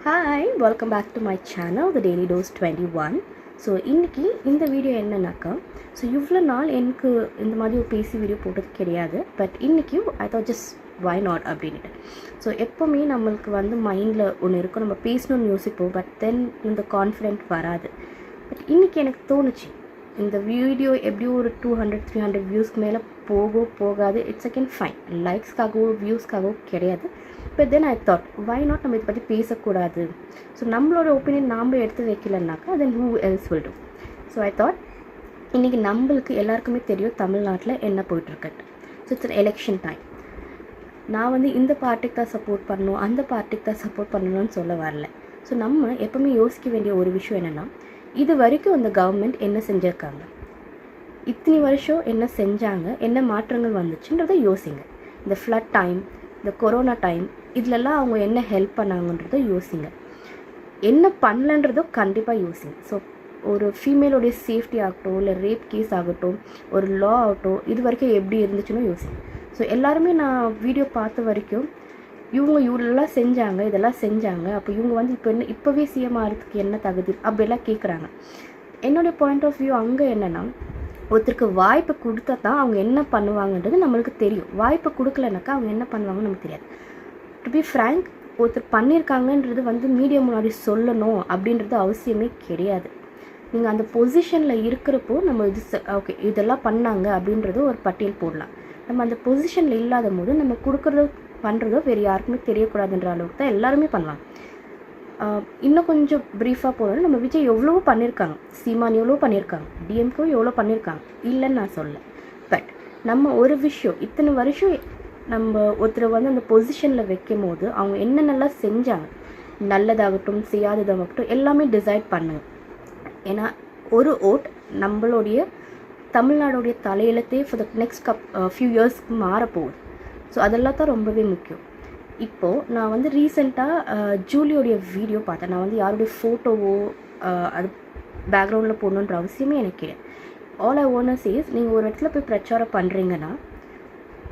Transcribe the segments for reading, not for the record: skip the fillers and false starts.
Hi, welcome back to my channel, The Daily Dose 21. So இன்றைக்கி இந்த video என்னன்னாக்கா, so இவ்வளோ நாள் எனக்கு இந்த மாதிரி ஒரு பேசி வீடியோ போட்டது கிடையாது. பட் இன்றைக்கும் I thought just why not அப்படின்ட்டு. ஸோ எப்போவுமே நம்மளுக்கு வந்து மைண்டில் ஒன்று இருக்கும், நம்ம பேசணும்னு யோசிப்போம், பட் தென் இந்த கான்ஃபிடென்ட் வராது. பட் இன்றைக்கி எனக்கு தோணுச்சு, இந்த வீடியோ எப்படியும் ஒரு 200-300 வியூஸ்க்கு மேலே போகாது. இட்ஸ் அகேன் ஃபைன், லைக்ஸ்க்காகவோ வியூஸ்க்காகவோ கிடையாது. But then I thought why not நம்ம இதை பற்றி பேசக்கூடாது. ஸோ நம்மளோட ஒப்பீனியன் நாம் எடுத்து வைக்கலன்னாக்கா then who else will do. So I thought இன்றைக்கி நம்மளுக்கு எல்லாருக்குமே தெரியும் தமிழ்நாட்டில் என்ன போயிட்டுருக்குட்டு. So it's election time. நான் வந்து இந்த பார்ட்டிக்கு தான் சப்போர்ட் பண்ணணும், அந்த பார்ட்டிக்கு தான் சப்போர்ட் பண்ணணும்னு சொல்ல வரல. ஸோ நம்ம எப்போவுமே யோசிக்க வேண்டிய ஒரு விஷயம் என்னென்னா, இது வரைக்கும் அந்த கவர்மெண்ட் என்ன செஞ்சுருக்காங்க, இத்தனை வருஷம் என்ன செஞ்சாங்க, என்ன மாற்றங்கள் வந்துச்சுன்றதை யோசிங்க. இந்த ஃப்ளட் டைம், இந்த கொரோனா டைம், இதிலெல்லாம் அவங்க என்ன ஹெல்ப் பண்ணாங்கன்றதை யோசிங்க. என்ன பண்ணலன்றதோ கண்டிப்பாக யோசிங்க. ஸோ ஒரு ஃபீமேலோடைய சேஃப்டி ஆகட்டும், இல்லை ரேப் கேஸ் ஆகட்டும், ஒரு லா ஆகட்டும், இது வரைக்கும் எப்படி இருந்துச்சுன்னு யோசிங்க. ஸோ எல்லாருமே நான் வீடியோ பார்த்த வரைக்கும் இவங்கெல்லாம் செஞ்சாங்க, இதெல்லாம் செஞ்சாங்க, அப்போ இவங்க வந்து இப்போவே சிஎம் ஆகிறதுக்கு என்ன தகுதி அப்படிலாம் கேட்குறாங்க. என்னுடைய பாயிண்ட் ஆஃப் வியூ அங்கே என்னென்னா, ஒருத்தருக்கு வாய்ப்பு கொடுத்தா தான் அவங்க என்ன பண்ணுவாங்கன்றது நம்மளுக்கு தெரியும். வாய்ப்பு கொடுக்கலனாக்கா அவங்க என்ன பண்ணுவாங்கன்னு நமக்கு தெரியாது. டு பி ஃப்ராங்க், ஒருத்தர் பண்ணியிருக்காங்கன்றது வந்து மீடியா முன்னாடி சொல்லணும் அப்படின்றது அவசியமே கிடையாது. நீங்கள் அந்த பொசிஷனில் இருக்கிறப்போ நம்ம ஓகே இதெல்லாம் பண்ணாங்க அப்படின்றத ஒரு பட்டியல் போடலாம். நம்ம அந்த பொசிஷனில் இல்லாத போது நம்ம கொடுக்குறதோ பண்ணுறதோ வேறு யாருக்குமே தெரியக்கூடாதுன்ற அளவுக்கு தான் எல்லாருமே பண்ணலாம். இன்னும் கொஞ்சம் ப்ரீஃபாக போனோம்னா, நம்ம விஜய் எவ்வளவோ பண்ணியிருக்காங்க, சீமான் எவ்வளோ பண்ணியிருக்காங்க, டிஎம்கே எவ்வளோ பண்ணியிருக்காங்க, இல்லைன்னு நான் சொல்ல. பட் நம்ம ஒரு விஷயம் இத்தனை வருஷம் நம்ம ஒருத்தரை வந்து அந்த பொசிஷனில் வைக்கும் போது அவங்க என்னென்னலாம் செஞ்சாங்க, நல்லதாகட்டும் செய்யாததாகட்டும் எல்லாமே டிசைட் பண்ணுங்க. ஏன்னா ஒரு ஓட் நம்மளுடைய தமிழ்நாடுடைய தலையெழுத்தே ஃபார் த நெக்ஸ்ட் ஃபியூ இயர்ஸ்க்கு மாறப்போகுது. ஸோ அதெல்லாம் தான் ரொம்பவே முக்கியம். இப்போது நான் வந்து ரீசெண்டாக ஜூலியோடைய வீடியோ பார்த்தேன். நான் வந்து யாருடைய ஃபோட்டோவோ அது பேக்ரவுண்டில் போடணுன்ற அவசியமே எனக்கு கிடையாது. ஆல் ஐ வாண்ட் சேஸ், நீங்கள் ஒரு இடத்துல போய் பிரச்சாரம் பண்ணுறீங்கன்னா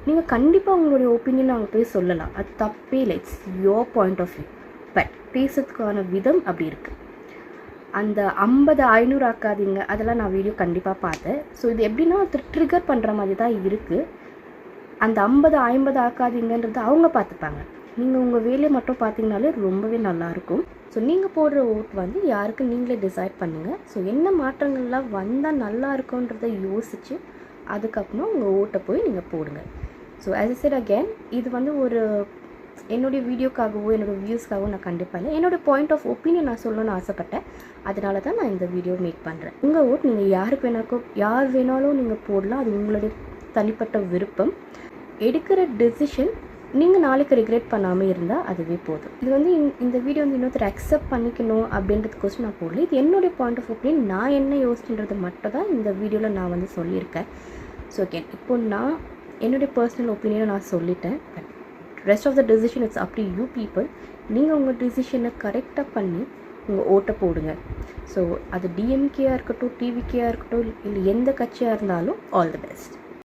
நீங்கள் கண்டிப்பாக உங்களுடைய ஒப்பீனியன் அங்கே போய் சொல்லலாம், அது தப்பே இல்லை. It's your point of view. But பேசுறதுக்கான விதம் அப்படி இருக்குது. அந்த 50-500 ஆக்காதீங்க, அதெல்லாம் நான் வீடியோ கண்டிப்பாக பார்த்தேன். ஸோ இது எப்படின்னா ஒருத்தர் ட்ரிகர் பண்ணுற மாதிரி தான் இருக்குது. அந்த 50-50 ஆக்காதீங்கன்றது அவங்க பார்த்துப்பாங்க. நீங்கள் உங்கள் வேலையை மட்டும் பார்த்தீங்கனாலே ரொம்பவே நல்லாயிருக்கும். ஸோ நீங்கள் போடுற ஓட் வந்து யாருக்கு நீங்களே டிசைட் பண்ணுங்கள். ஸோ என்ன மாற்றங்கள்லாம் வந்தால் நல்லா இருக்குன்றதை யோசித்து அதுக்கப்புறம் உங்கள் ஓட்டை போய் நீங்கள் போடுங்க. So as I set again, இது வந்து ஒரு என்னுடைய வீடியோக்காகவோ என்னோடய வியூஸ்க்காகவோ நான் கண்டிப்பாக இல்லை, என்னோடய பாயிண்ட் ஆஃப் ஒப்பீனியன் நான் சொல்லணும்னு ஆசைப்பட்டேன். அதனால தான் நான் இந்த வீடியோ மேக் பண்ணுறேன். உங்கள் ஓட் நீங்கள் யார் வேணாலும் நீங்கள் போடலாம், அது உங்களுடைய தனிப்பட்ட விருப்பம். எடுக்கிற டெசிஷன் நீங்கள் நாளைக்கு ரிக்ரெட் பண்ணாமல் இருந்தால் அதுவே போதும். இது வந்து இந்த வீடியோ வந்து இன்னொருத்தர் அக்செப்ட் பண்ணிக்கணும் அப்படின்றதுக்கோசம் நான் போடல. இது என்னுடைய பாயிண்ட் ஆஃப் ஒப்பீனியன், நான் என்ன யோசிச்சுன்றது மட்டும் தான் இந்த வீடியோவில் நான் வந்து சொல்லியிருக்கேன். ஸோ ஓகே, இப்போ நான் என்னுடைய பர்சனல் ஒப்பீனியனை நான் சொல்லிட்டேன். But rest of the decision it's up to you people. நீங்கள் உங்கள் டெசிஷனை கரெக்டாக பண்ணி உங்கள் ஓட்டை போடுங்க. ஸோ அது டிஎம்கேயாக இருக்கட்டும், டிவிகேயாக இருக்கட்டும், இல்லை எந்த கட்சியாக இருந்தாலும் ஆல் தி பெஸ்ட்.